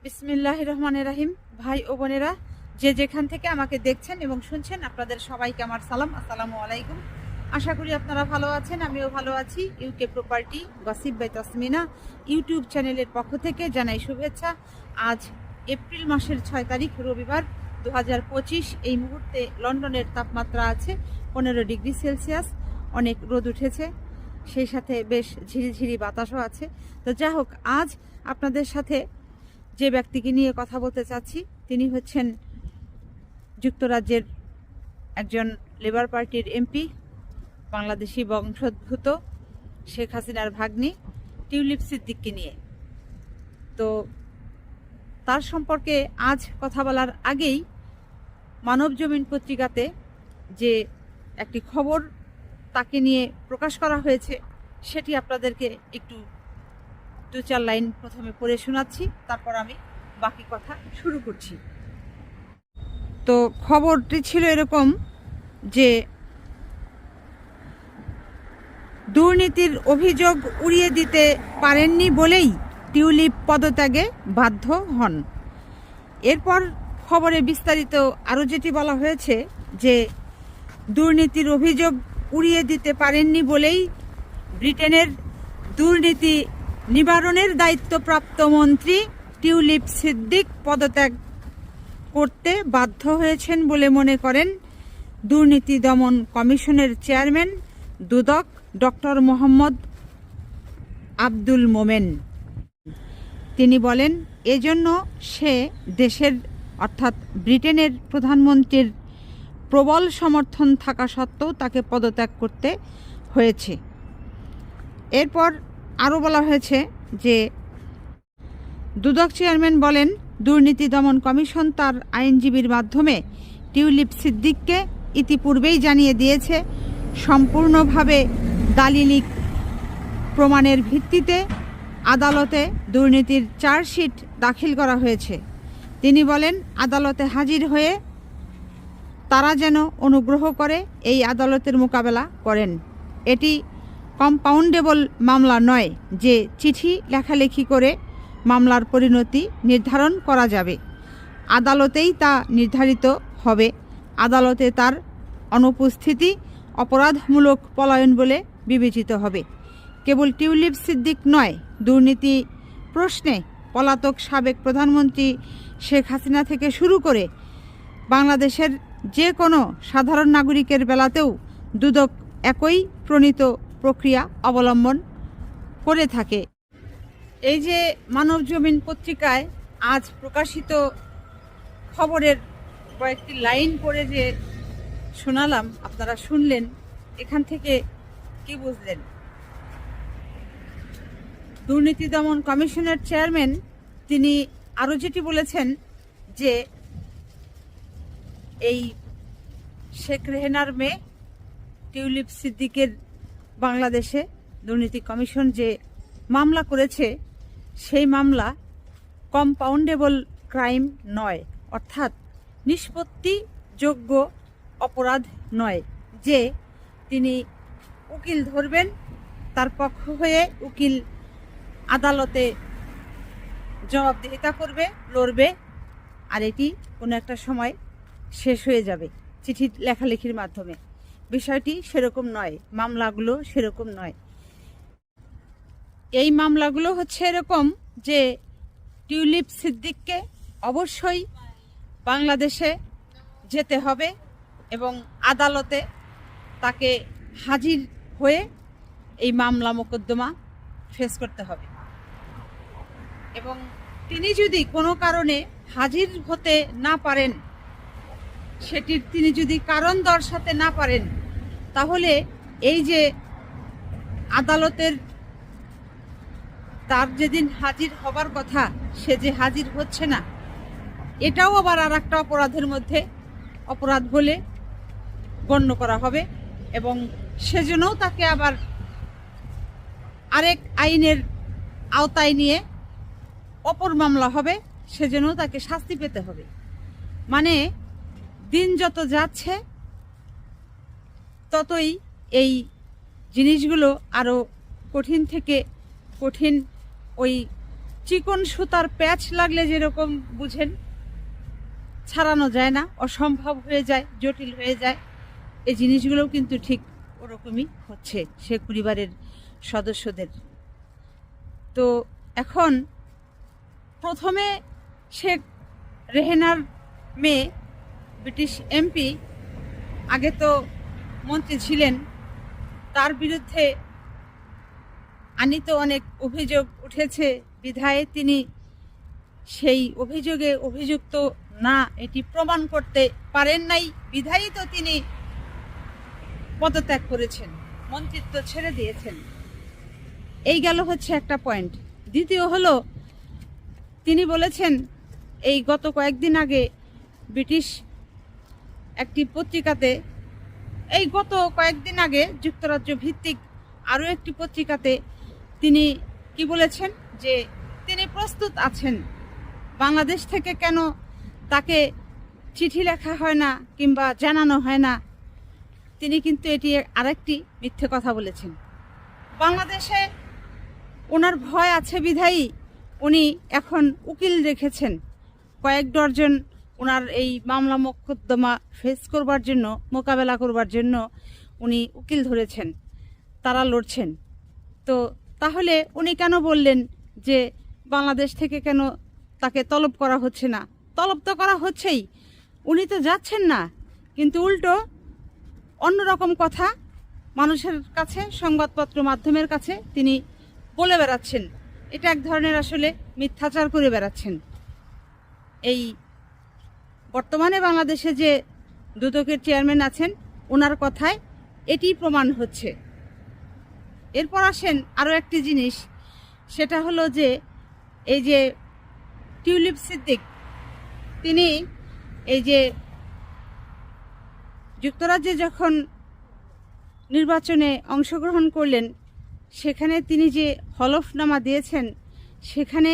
বিসমিল্লাহির রহমানির রহিম। ভাই ও বোনেরা, যে যেখান থেকে আমাকে দেখছেন এবং শুনছেন, আপনাদের সবাইকে আমার সালাম, আসসালামু আলাইকুম। আশা করি আপনারা ভালো আছেন, আমিও ভালো আছি। UK property gossip by Tasmina YouTube চ্যানেলের পক্ষ থেকে জানাই শুভেচ্ছা। আজ এপ্রিল মাসের 6 তারিখ রবিবার 2025। এই মুহূর্তে লন্ডনের তাপমাত্রা আছে 15 ডিগ্রি সেলসিয়াস। অনেক রোদ উঠেছে, সেই সাথে বেশ ঝিরিঝিরি বাতাসও আছে। তো যা হোক, আজ আপনাদের সাথে যে ব্যক্তিকে নিয়ে কথা বলতে চাচ্ছি তিনি হচ্ছেন যুক্তরাজ্যের একজন লেবার পার্টির এমপি, বাংলাদেশি বংশোদ্ভূত শেখ হাসিনার ভাগ্নি টিউলিপ সিদ্দিককে নিয়ে। তো তার সম্পর্কে আজ কথা বলার আগেই মানবজমিন পত্রিকাতে যে একটি খবর তাকে নিয়ে প্রকাশ করা হয়েছে, সেটি আপনাদেরকে একটু 2-4 লাইন প্রথমে পড়ে শোনাচ্ছি, তারপর আমি বাকি কথা শুরু করছি। তো খবরটি ছিল এরকম যে দুর্নীতির অভিযোগ উড়িয়ে দিতে পারেননি বলেই টিউলিপ পদত্যাগে বাধ্য হন। এরপর খবরে বিস্তারিত আরও যেটি বলা হয়েছে যে দুর্নীতির অভিযোগ উড়িয়ে দিতে পারেননি বলেই ব্রিটেনের দুর্নীতি নিবারণের দায়িত্বপ্রাপ্ত মন্ত্রী টিউলিপ সিদ্দিক পদত্যাগ করতে বাধ্য হয়েছেন বলে মনে করেন দুর্নীতি দমন কমিশনের চেয়ারম্যান দুদক ডক্টর মোহাম্মদ আব্দুল মোমেন। তিনি বলেন, এজন্য সে দেশের অর্থাৎ ব্রিটেনের প্রধানমন্ত্রীর প্রবল সমর্থন থাকা সত্ত্বেও তাকে পদত্যাগ করতে হয়েছে। এরপর আরও বলা হয়েছে যে দুদক চেয়ারম্যান বলেন, দুর্নীতি দমন কমিশন তার আইনজীবীর মাধ্যমে টিউলিপ সিদ্দিককে ইতিপূর্বেই জানিয়ে দিয়েছে, সম্পূর্ণভাবে দালিলিক প্রমাণের ভিত্তিতে আদালতে দুর্নীতির চার্জশিট দাখিল করা হয়েছে। তিনি বলেন, আদালতে হাজির হয়ে তারা যেন অনুগ্রহ করে এই আদালতের মোকাবেলা করেন। এটি কম্পাউন্ডেবল মামলা নয় যে চিঠি লেখালেখি করে মামলার পরিণতি নির্ধারণ করা যাবে। আদালতেই তা নির্ধারিত হবে। আদালতে তার অনুপস্থিতি অপরাধমূলক পলায়ন বলে বিবেচিত হবে। কেবল টিউলিপ সিদ্দিক নয়, দুর্নীতি প্রশ্নে পলাতক সাবেক প্রধানমন্ত্রী শেখ হাসিনা থেকে শুরু করে বাংলাদেশের যে কোনো সাধারণ নাগরিকের বেলাতেও দুদক একই প্রণীত প্রক্রিয়া অবলম্বন করে থাকে। এই যে মানবজমিন পত্রিকায় আজ প্রকাশিত খবরের কয়েকটি লাইন পড়ে যে শোনালাম, আপনারা শুনলেন, এখান থেকে কি বুঝলেন? দুর্নীতি দমন কমিশনের চেয়ারম্যান তিনি আরও যেটি বলেছেন যে এই শেখ রেহেনার মেয়ে টিউলিপ সিদ্দিকের বাংলাদেশে দুর্নীতি কমিশন যে মামলা করেছে, সেই মামলা কম্পাউন্ডেবল ক্রাইম নয়, অর্থাৎ নিষ্পত্তিযোগ্য অপরাধ নয় যে তিনি উকিল ধরবেন, তার পক্ষ হয়ে উকিল আদালতে জবাবদিহিতা করবে, লড়বে, আর এটি কোনো একটা সময় শেষ হয়ে যাবে চিঠি লেখালেখির মাধ্যমে। বিষয়টি সেরকম নয়, মামলাগুলো সেরকম নয়। এই মামলাগুলো হচ্ছে এরকম যে টিউলিপ সিদ্দিককে অবশ্যই বাংলাদেশে যেতে হবে এবং আদালতে তাকে হাজির হয়ে এই মামলা মোকদ্দমা ফেস করতে হবে। এবং তিনি যদি কোনো কারণে হাজির হতে না পারেন, সেটির তিনি যদি কারণ দর্শাতে না পারেন, তাহলে এই যে আদালতের তার যেদিন হাজির হবার কথা সে যে হাজির হচ্ছে না, এটাও আবার আর একটা অপরাধের মধ্যে অপরাধ বলে গণ্য করা হবে এবং সেজন্যও তাকে আবার আরেক আইনের আওতায় নিয়ে অপর মামলা হবে, সেজন্যও তাকে শাস্তি পেতে হবে। মানে দিন যত যাচ্ছে ততই এই জিনিসগুলো আরও কঠিন থেকে কঠিন ওই চিকন সুতার প্যাচ লাগলে যেরকম বুঝেন ছাড়ানো যায় না, অসম্ভব হয়ে যায়, জটিল হয়ে যায়, এই জিনিসগুলোও কিন্তু ঠিক ওরকমই হচ্ছে শেখ পরিবারের সদস্যদের। তো এখন প্রথমে শেখ রেহেনার মেয়ে ব্রিটিশ এমপি, আগে তো মন্ত্রী ছিলেন, তার বিরুদ্ধে আনিত অনেক অভিযোগ উঠেছে বিধায় তিনি সেই অভিযোগে অভিযুক্ত না এটি প্রমাণ করতে পারেন নাই, বিধায়ী তো তিনি পদত্যাগ করেছেন, মন্ত্রিত্ব ছেড়ে দিয়েছেন। এই গেল হচ্ছে একটা পয়েন্ট। দ্বিতীয় হলো, তিনি বলেছেন এই গত কয়েকদিন আগে ব্রিটিশ একটি পত্রিকাতে, এই গত কয়েকদিন আগে যুক্তরাজ্য ভিত্তিক আরও একটি পত্রিকাতে তিনি কি বলেছেন যে তিনি প্রস্তুত আছেন, বাংলাদেশ থেকে কেন তাকে চিঠি লেখা হয় না কিংবা জানানো হয় না, তিনি কিন্তু এটি আরেকটি মিথ্যে কথা বলেছেন। বাংলাদেশে ওনার ভয় আছে বিধায়ী উনি এখন উকিল রেখেছেন, কয়েক ডজন ওনার এই মামলা মোকদ্দমা ফেস করবার জন্য, মোকাবেলা করবার জন্য উনি উকিল ধরেছেন, তারা লড়ছেন। তো তাহলে উনি কেন বললেন যে বাংলাদেশ থেকে কেন তাকে তলব করা হচ্ছে না? তলব তো করা হচ্ছেই, উনি তো যাচ্ছেন না, কিন্তু উল্টো অন্যরকম কথা মানুষের কাছে, সংবাদপত্র মাধ্যমের কাছে তিনি বলে বেড়াচ্ছেন। এটা এক ধরনের আসলে মিথ্যাচার করে বেড়াচ্ছেন। এই বর্তমানে বাংলাদেশে যে দুদকের চেয়ারম্যান আছেন ওনার কথায় এটি প্রমাণ হচ্ছে। এরপর আসেন আরও একটি জিনিস, সেটা হলো যে এই যে টিউলিপ সিদ্দিক, তিনি এই যে যুক্তরাজ্যে যখন নির্বাচনে অংশগ্রহণ করলেন সেখানে তিনি যে হলফনামা দিয়েছেন, সেখানে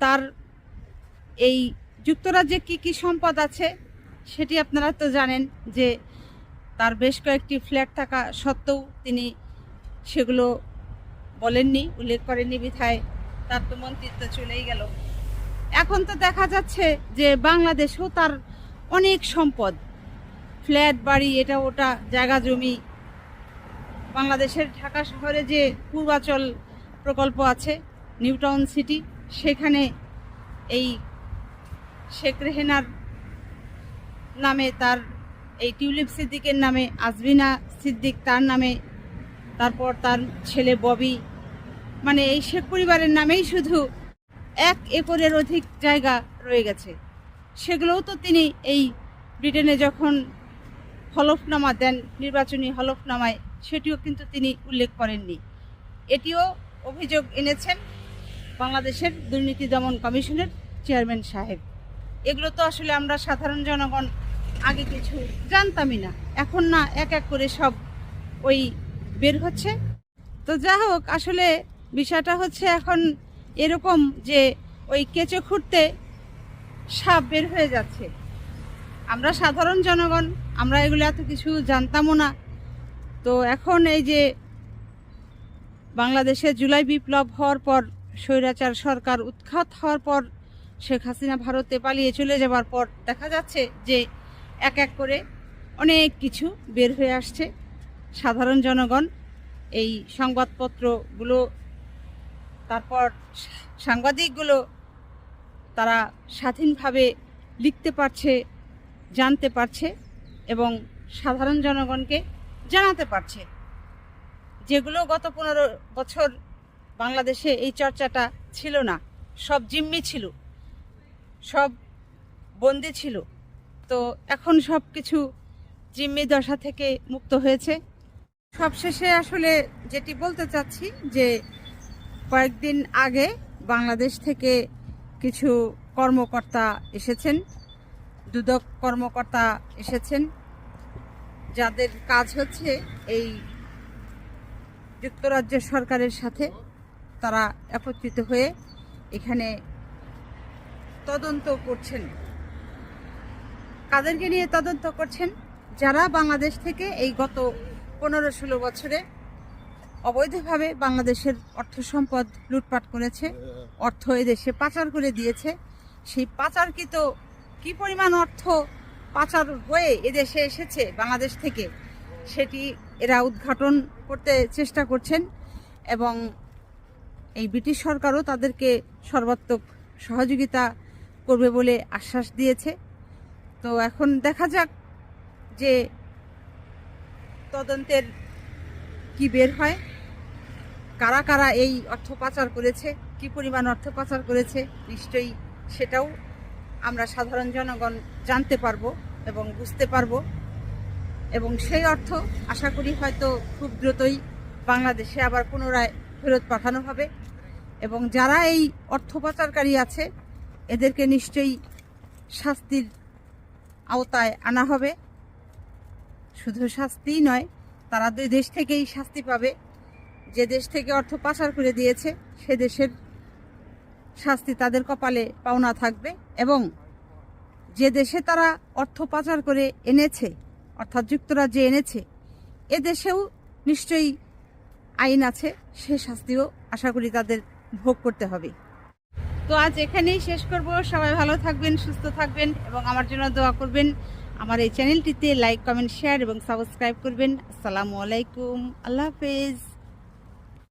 তার এই যুক্তরাজ্যে কি কি সম্পদ আছে সেটি আপনারা তো জানেন, যে তার বেশ কয়েকটি ফ্ল্যাট থাকা সত্ত্বেও তিনি সেগুলো বলেননি, উল্লেখ করেননি, বিধায় তার তো মন্ত্রিত্ব চলেই গেল। এখন তো দেখা যাচ্ছে যে বাংলাদেশেও তার অনেক সম্পদ, ফ্ল্যাট, বাড়ি, এটা ওটা, জায়গা জমি। বাংলাদেশের ঢাকা শহরে যে পূর্বাচল প্রকল্প আছে, নিউ টাউন সিটি, সেখানে এই শেখ রেহেনার নামে, তার এই টিউলিপ সিদ্দিকের নামে, আজমিনা সিদ্দিক তার নামে, তারপর তার ছেলে ববি, মানে এই শেখ পরিবারের নামেই শুধু 1 একরের অধিক জায়গা রয়ে গেছে। সেগুলোও তো তিনি এই ব্রিটেনে যখন হলফনামা দেন, নির্বাচনী হলফনামায়, সেটিও কিন্তু তিনি উল্লেখ করেননি। এটিও অভিযোগ এনেছেন বাংলাদেশের দুর্নীতি দমন কমিশনের চেয়ারম্যান সাহেব। এগুলো তো আসলে আমরা সাধারণ জনগণ আগে কিছু জানতামই না, এখন না এক এক করে সব ওই বের হচ্ছে। তো যা হোক, আসলে বিষয়টা হচ্ছে এখন এরকম যে ওই কেঁচো খুঁড়তে সাপ বের হয়ে যাচ্ছে। আমরা সাধারণ জনগণ, আমরা এগুলো এত কিছু জানতামও না। তো এখন এই যে বাংলাদেশে জুলাই বিপ্লব হওয়ার পর, স্বৈরাচার সরকার উৎখাত হওয়ার পর, শেখ হাসিনা ভারতে পালিয়ে চলে যাবার পর দেখা যাচ্ছে যে এক এক করে অনেক কিছু বের হয়ে আসছে। সাধারণ জনগণ, এই সংবাদপত্রগুলো, তারপর সাংবাদিকগুলো, তারা স্বাধীনভাবে লিখতে পারছে, জানতে পারছে এবং সাধারণ জনগণকে জানাতে পারছে, যেগুলো গত 15 বছর বাংলাদেশে এই চর্চাটা ছিল না। সব জিম্মি ছিল, সব বন্দি ছিল। তো এখন সব কিছু জিম্মি দশা থেকে মুক্ত হয়েছে। সবশেষে আসলে যেটি বলতে চাচ্ছি, যে কয়েকদিন আগে বাংলাদেশ থেকে কিছু কর্মকর্তা এসেছেন, দুদক কর্মকর্তা এসেছেন, যাদের কাজ হচ্ছে এই যুক্তরাজ্য সরকারের সাথে তারা একত্রিত হয়ে এখানে তদন্ত করছেন। কাদেরকে নিয়ে তদন্ত করছেন? যারা বাংলাদেশ থেকে এই গত 15-16 বছরে অবৈধভাবে বাংলাদেশের অর্থ সম্পদ লুটপাট করেছে, অর্থ এদেশে পাচার করে দিয়েছে। সেই পাচারকৃত কি পরিমাণ অর্থ পাচার হয়ে এদেশে এসেছে বাংলাদেশ থেকে, সেটি এরা উদ্ঘাটন করতে চেষ্টা করছেন এবং এই ব্রিটিশ সরকারও তাদেরকে সর্বাত্মক সহযোগিতা করবে বলে আশ্বাস দিয়েছে। তো এখন দেখা যাক যে তদন্তের কি বের হয়, কারা কারা এই অর্থ পাচার করেছে, কি পরিমাণ অর্থ পাচার করেছে, নিশ্চয়ই সেটাও আমরা সাধারণ জনগণ জানতে পারবো এবং বুঝতে পারবো। এবং সেই অর্থ আশা করি হয়তো খুব দ্রুতই বাংলাদেশে আবার পুনরায় ফেরত পাঠানো হবে এবং যারা এই অর্থ পাচারকারী আছে এদেরকে নিশ্চয়ই শাস্তির আওতায় আনা হবে। শুধু শাস্তিই নয়, তারা দুই দেশ থেকেই শাস্তি পাবে। যে দেশ থেকে অর্থ পাচার করে দিয়েছে সে দেশের শাস্তি তাদের কপালে পাওনা থাকবে এবং যে দেশে তারা অর্থ পাচার করে এনেছে অর্থাৎ যুক্তরাজ্যে এনেছে এ দেশেও নিশ্চয়ই আইন আছে, সে শাস্তিও আশা করি তাদের ভোগ করতে হবে। তো আজ এখানেই শেষ করব। সবাই ভালো থাকবেন, সুস্থ থাকবেন এবং আমার জন্য দোয়া করবেন। আমার এই চ্যানেলটিতে লাইক, কমেন্ট, শেয়ার এবং সাবস্ক্রাইব করবেন। আসসালামু আলাইকুম, আল্লাহ হাফেজ।